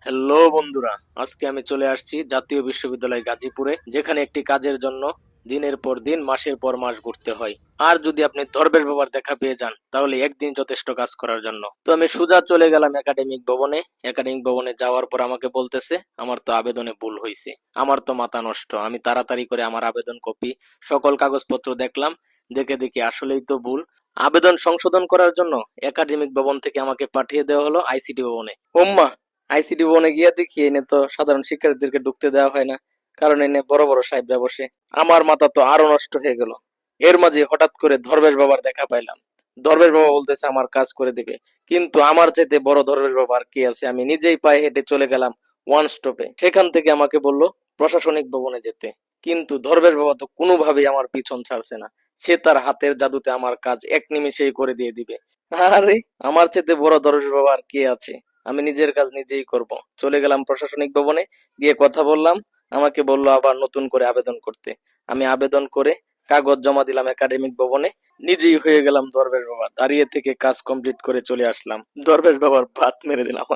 Hello বন্ধুরা, আজকে আমি চলে আসছি জাতীয় বিশ্ববিদ্যালয় গাজীপুরে, যেখানে একটি কাজের জন্য দিনের পর দিন মাসের পর মাস ঘুরতে হয়। আর যদি আপনি দরবেশ বাবার দেখা পেয়ে যান তাহলে একদিন যথেষ্ট কাজ করার জন্য। তো আমি সোজা চলে গেলাম একাডেমিক ভবনে। একাডেমিক ভবনে যাওয়ার পর আমাকে বলতেছে আমার তো আবেদনে ভুল হয়েছে। আমার তো মাথা নষ্ট। আমি তাড়াতাড়ি করে আমার আবেদন কপি সকল কাগজপত্র দেখলাম, দেখে দেখি আসলেই তো ভুল। আবেদন সংশোধন করার জন্য একাডেমিক ভবন থেকে আমাকে পাঠিয়ে দেওয়া হলো আইসিটি ভবনে। ওম্মা, আইসিটি ভবনে গিয়ে দেখি এনে তো সাধারণ শিক্ষার্থীদেরকে ঢুকতে দেওয়া হয় না, কারণ এনে বড় বড় সাহেবরা বসে। আমার মাথা তো আরো নষ্ট হয়ে গেল। এর মাঝে হঠাৎ করে দরবেশ বাবার দেখা পাইলাম। দরবেশ বাবা বলতেছে আমার কাজ করে দিবে, কিন্তু আমার চাইতে বড় দরবেশ বাবা আর কি আছে। আমি নিজেই পায়ে হেঁটে চলে গেলাম ওয়ান স্টপে। সেখান থেকে আমাকে বলল প্রশাসনিক ভবনে যেতে, কিন্তু দরবেশ বাবা তো কোনোভাবেই আমার পিছন ছাড়ছে না। সে তার হাতের জাদুতে আমার কাজ এক নিমেষেই করে দিয়ে দিবে। আরে, আমার চাইতে বড় দরবেশ বাবা আর কে আছে। আমি নিজের কাজ নিজেই করব। চলে গেলাম প্রশাসনিক ভবনে, গিয়ে কথা বললাম। আমাকে বলল আবার নতুন করে আবেদন করতে। আমি আবেদন করে কাগজ জমা দিলাম একাডেমিক ভবনে। নিজেই হয়ে গেলাম দরবেশ বাবা। দাঁড়িয়ে থেকে কাজ কমপ্লিট করে চলে আসলাম। দরবেশ বাবার ভাত মেরে দিলাম।